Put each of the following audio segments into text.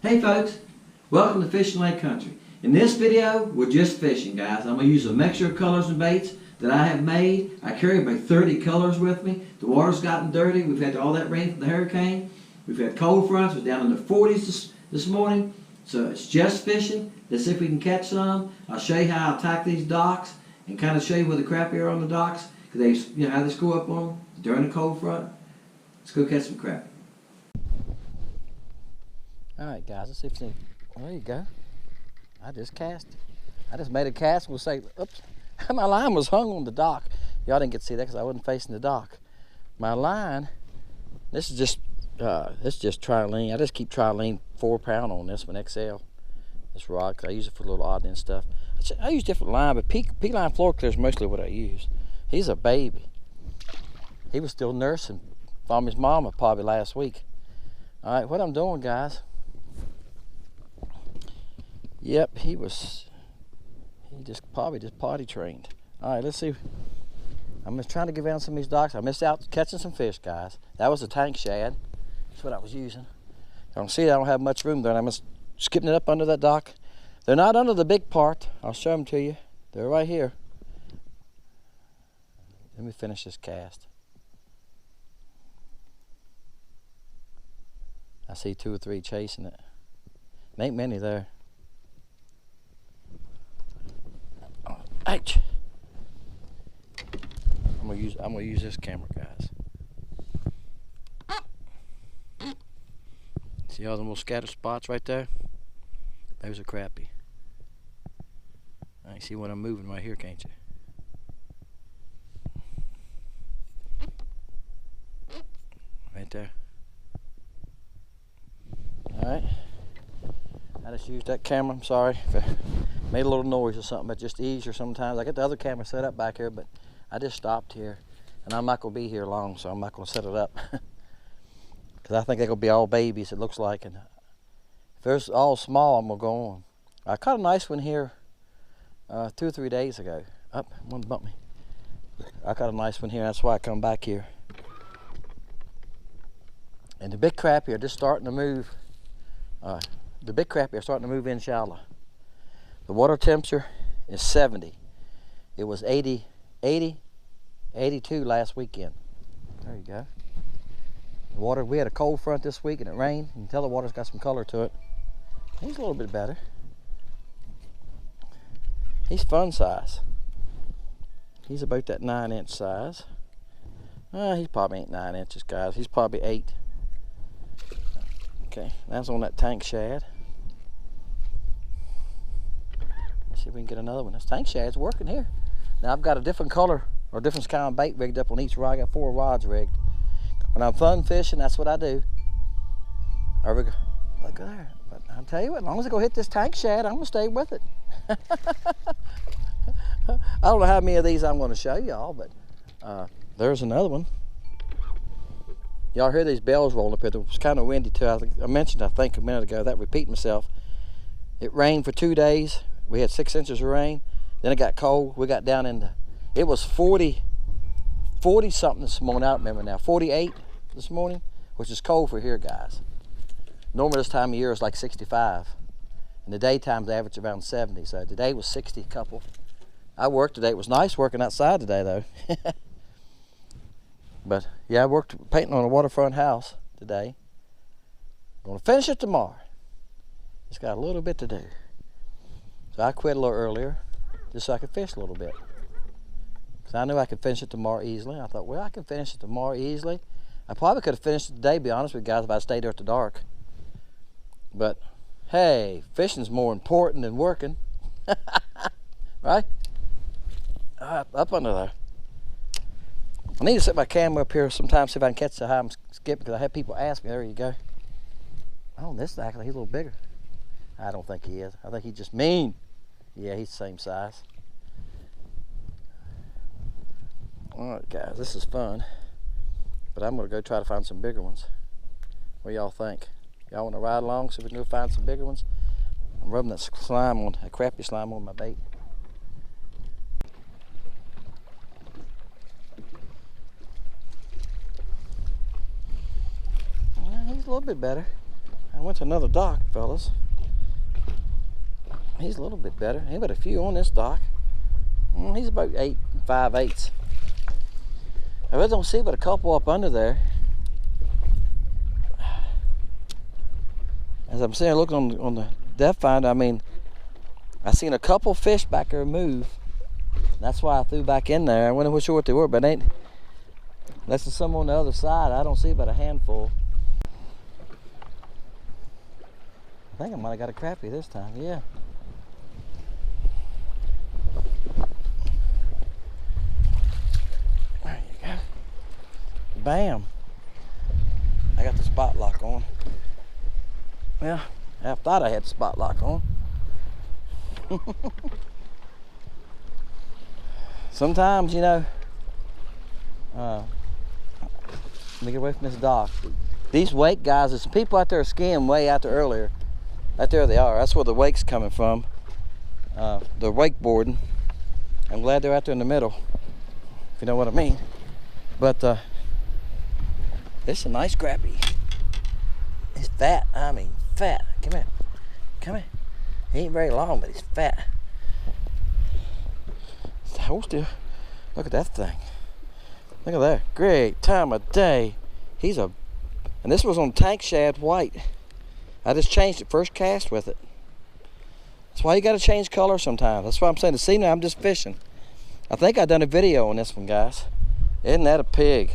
Hey folks, welcome to Fishing Lake Country. In this video, we're just fishing, guys. I'm going to use a mixture of colors and baits that I have made. I carry about 30 colors with me. The water's gotten dirty. We've had all that rain from the hurricane. We've had cold fronts. We're down in the 40s this morning. So it's just fishing. Let's see if we can catch some. I'll show you how I attack these docks and kind of show you where the crappie are on the docks. Because they, how they screw up on them during the cold front. Let's go catch some crappie. Alright guys, let's see if there you go. I just cast. I just made a cast. We'll say, oops, my line was hung on the dock. Y'all didn't get to see that because I wasn't facing the dock. My line, this is just Trilene. I just keep Trilene 4-pound on this one, XL. This rod, because I use it for little odd and stuff. I use different line, but P-line FloroClear is mostly what I use. He's a baby. He was still nursing from his mama probably last week. Alright, what I'm doing, guys. Yep, he probably just potty trained. Alright, let's see. I'm just trying to get around some of these docks. I missed out catching some fish, guys. That was a tank shad. That's what I was using. You can see I don't have much room there, and I'm just skipping it up under that dock. They're not under the big part. I'll show them to you. They're right here. Let me finish this cast. I see 2 or 3 chasing it. There ain't many there. Ouch. I'm gonna use this camera, guys. See all the little scattered spots right there? There's a crappie. I see what I'm moving right here, can't you? Right there. Alright. I just used that camera. I'm sorry if I made a little noise or something, but just easier sometimes. I got the other camera set up back here, but I just stopped here. And I'm not going to be here long, so I'm not going to set it up. Because I think they're going to be all babies, it looks like. And if they're all small, I'm going to go on. I caught a nice one here 2 or 3 days ago. Up, one bumped me. I caught a nice one here, that's why I come back here. And the big crappie are just starting to move. The big crappie are starting to move in shallow. The water temperature is 70. It was 80, 82 last weekend. There you go. The water, we had a cold front this week and it rained. You can tell the water's got some color to it. He's a little bit better. He's fun size. He's about that 9-inch size. He probably ain't 9 inches, guys. He's probably 8. Okay, that's on that tank shad. Let's see if we can get another one. This tank shad's working here. Now I've got a different color or different kind of bait rigged up on each rod. I got 4 rods rigged. When I'm fun fishing, that's what I do. Look there. But I'll tell you what, as long as I go hit this tank shad, I'm gonna stay with it. I don't know how many of these I'm gonna show y'all, but there's another one. Y'all hear these bells rolling up here. It was kind of windy too. I mentioned, I think, a minute ago, that repeating myself. It rained for 2 days. We had 6 inches of rain. Then it got cold. We got down into, it was 40 something this morning. I don't remember now. 48 this morning, which is cold for here, guys. Normally this time of year is like 65. In the daytime, the average around 70. So today was 60 couple. I worked today. It was nice working outside today, though. But yeah, I worked painting on a waterfront house today. I'm gonna finish it tomorrow. Just got a little bit to do. So I quit a little earlier, just so I could fish a little bit. Because I knew I could finish it tomorrow easily. I thought, well, I can finish it tomorrow easily. I probably could have finished it today, to be honest with you guys, if I stayed there at the dark. But hey, fishing's more important than working. Right? Up under there. I need to set my camera up here sometimes, see if I can catch the high and skip, because I have people ask me. There you go. Oh, this is actually, he's a little bigger. I don't think he is. I think he's just mean. Yeah, he's the same size. All right, guys, this is fun. But I'm going to go try to find some bigger ones. What y'all think? Y'all want to ride along so we can go find some bigger ones? I'm rubbing that slime on, that crappie slime on my bait. He's a little bit better. I went to another dock, fellas. He's a little bit better. Ain't but a few on this dock. He's about 8 5/8. I really don't see but a couple up under there. As I'm saying, looking on the depth finder, I mean, I seen a couple fish back there move. That's why I threw back in there. I wasn't sure what they were, but ain't. Unless there's some on the other side, I don't see but a handful. I think I might have got a crappie this time, yeah. There you go. Bam. I got the spot lock on. Yeah, I thought I had the spot lock on. Sometimes, you know, let me get away from this dock. These wake guys, there's some people out there skiing way out there earlier. Right there they are. That's where the wake's coming from. They're wakeboarding. I'm glad they're out there in the middle, if you know what I mean. But it's a nice crappie. He's fat. I mean, fat. Come here. Come here. He ain't very long, but he's fat. Hold still. Look at that thing. Look at that. Great time of day. And this was on tank shad white. I just changed it first cast with it. That's why you got to change color sometimes. That's why I'm saying this evening I'm just fishing. I think I done a video on this one, guys. Isn't that a pig?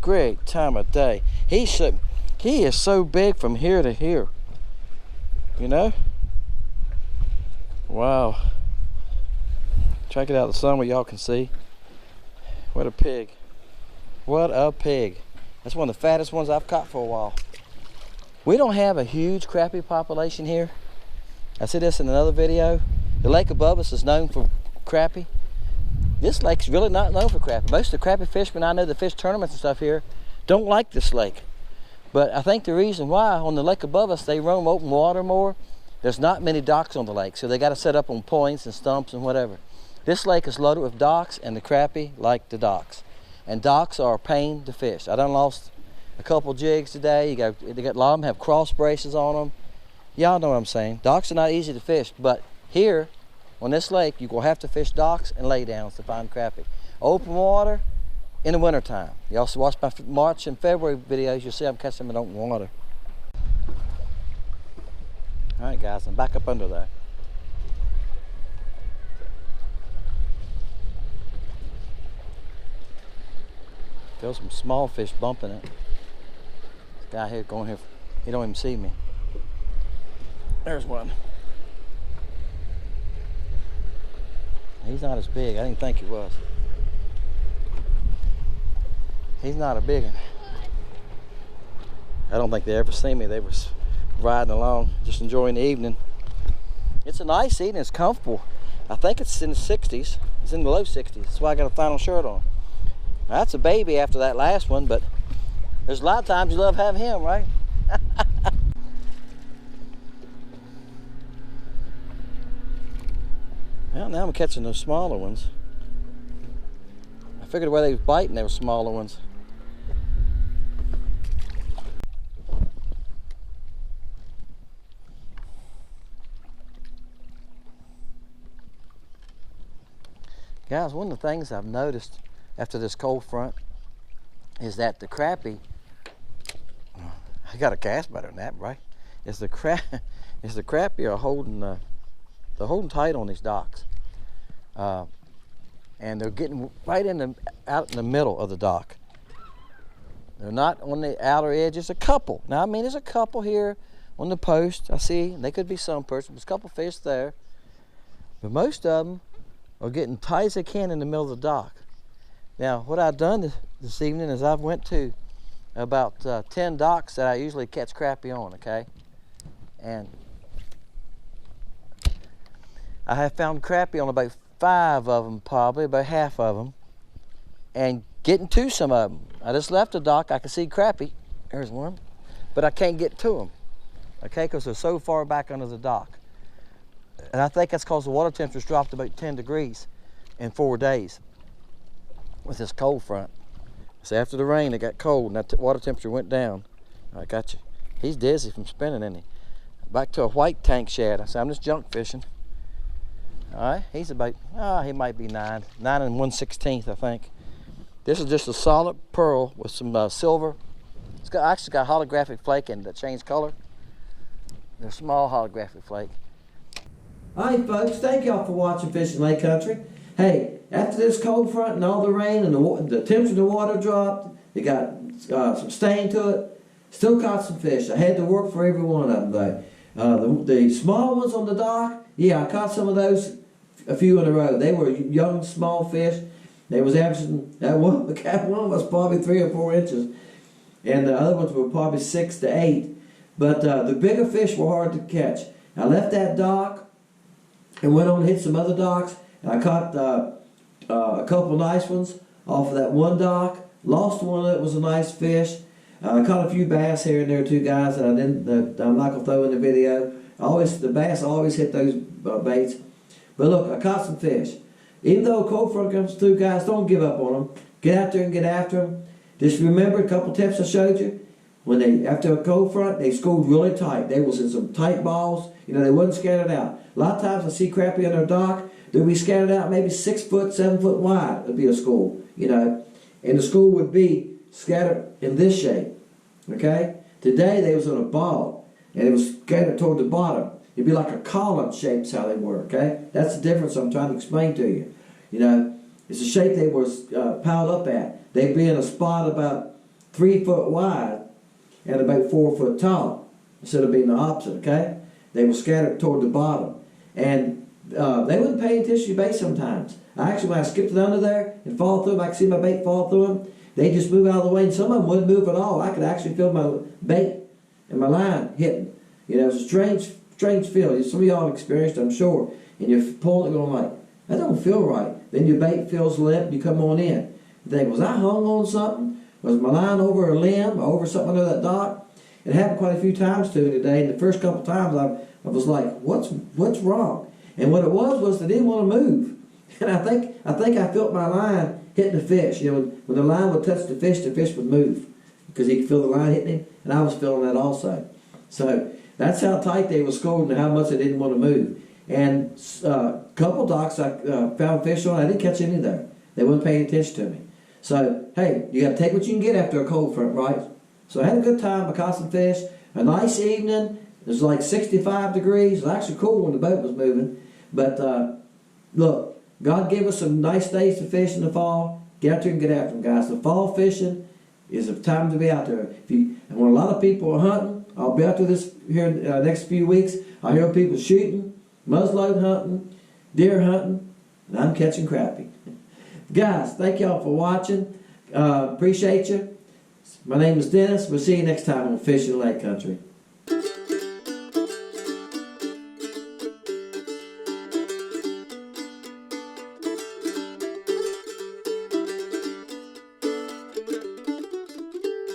Great time of day. He is so big from here to here. You know? Wow. Try to get out of the sun where y'all can see. What a pig. What a pig. That's one of the fattest ones I've caught for a while. We don't have a huge crappie population here. I said this in another video. The lake above us is known for crappie. This lake's really not known for crappie. Most of the crappie fishermen I know that fish tournaments and stuff here don't like this lake. But I think the reason why on the lake above us they roam open water more. There's not many docks on the lake, so they got to set up on points and stumps and whatever. This lake is loaded with docks, and the crappie like the docks. And docks are a pain to fish. I done lost a couple jigs today. A lot of them have cross braces on them. Y'all know what I'm saying. Docks are not easy to fish, but here on this lake, you're going to have to fish docks and laydowns to find crappie. Open water in the wintertime. You also watch my March and February videos, you'll see I'm catching them in open water. All right, guys, I'm back up under there. Feel some small fish bumping it. This guy here going here, he don't even see me. There's one. He's not as big. I didn't think he was. He's not a big one. I don't think they ever seen me. They were riding along, just enjoying the evening. It's a nice evening. It's comfortable. I think it's in the 60s. It's in the low 60s. That's why I got a flannel shirt on. Now, that's a baby after that last one, but there's a lot of times you love having him, right? Well, now I'm catching those smaller ones. I figured the way they was biting, they were smaller ones. Guys, one of the things I've noticed after this cold front is that the crappie, I got a cast better than that, right? Is the crappie are holding, they're holding tight on these docks, and they're getting right out in the middle of the dock. They're not on the outer edge. It's a couple. Now, I mean, there's a couple here on the post. I see. They could be some person. There's a couple fish there, but most of them are getting tight as they can in the middle of the dock. Now, what I've done this evening is I've went to about 10 docks that I usually catch crappie on, okay? And I have found crappie on about 5 of them, probably, about half of them, and getting to some of them. I just left the dock. I can see crappie. There's one. But I can't get to them, okay, because they're so far back under the dock. And I think that's because the water temperature's dropped about 10 degrees in 4 days with this cold front. So after the rain, it got cold, and that water temperature went down. I got you. He's dizzy from spinning, isn't he? Back to a white tank shad. I said, I'm just junk fishing. All right, he's about, he might be 9 and 1/16, I think. This is just a solid pearl with some silver. It's actually got holographic flake in it that change color. They're small holographic flake. All right, folks, thank y'all for watching Fishing Lake Country. Hey, after this cold front and all the rain and the temperature of the water dropped, it got some stain to it. Still caught some fish. I had to work for every one of them, though. The small ones on the dock, yeah, I caught some of those a few in a row. They were young, small fish. They was averaging, that one was probably 3 or 4 inches. And the other ones were probably 6 to 8. But the bigger fish were hard to catch. I left that dock and went on and hit some other docks. And I caught a couple nice ones off of that one dock. Lost one that was a nice fish. I caught a few bass here and there too, guys, that I'm not going to throw in the video. The bass always hit those baits. But look, I caught some fish. Even though a cold front comes through, guys, don't give up on them. Get out there and get after them. Just remember a couple tips I showed you. When after a cold front, they schooled really tight. They was in some tight balls. You know, they wasn't scattered out. A lot of times I see crappie on their dock. They'll be scattered out maybe 6 foot, 7 foot wide. It'd be a school, you know. And the school would be scattered in this shape. Okay? Today they was on a ball. And it was scattered toward the bottom. It'd be like a column shape is how they were, okay? That's the difference I'm trying to explain to you. You know, it's the shape they were piled up at. They'd be in a spot about 3 foot wide and about 4 foot tall, instead of being the opposite, okay? They were scattered toward the bottom. And they wouldn't pay attention to your bait sometimes. When I skipped it under there and fall through them, I could see my bait fall through them. They just move out of the way, and some of them wouldn't move at all. I could actually feel my bait and my line hitting. You know, it was a strange feel. Some of y'all have experienced it, I'm sure. And you're pulling it going like, that don't feel right. Then your bait feels limp, you come on in. You think, was I hung on something? Was my line over a limb or over something under that dock? It happened quite a few times to me today, and the first couple times I was like, what's wrong? And what it was they didn't want to move. And I think I felt my line hitting the fish. You know, when the line would touch the fish would move because he could feel the line hitting him, and I was feeling that also. So that's how tight they were scored and how much they didn't want to move. And a couple docks I found fish on, I didn't catch any there. They weren't paying attention to me. So, hey, you got to take what you can get after a cold front, right? So I had a good time. I caught some fish. A nice evening. It was like 65 degrees. It was actually cool when the boat was moving. But look, God gave us some nice days to fish in the fall. Get out there and get after them, guys. The fall fishing is a time to be out there. And when a lot of people are hunting, I'll be out there this here next few weeks. I hear people shooting, muzzleload hunting, deer hunting, and I'm catching crappie. Guys, thank y'all for watching. Appreciate you. My name is Dennis. We'll see you next time on Fishing Lake Country.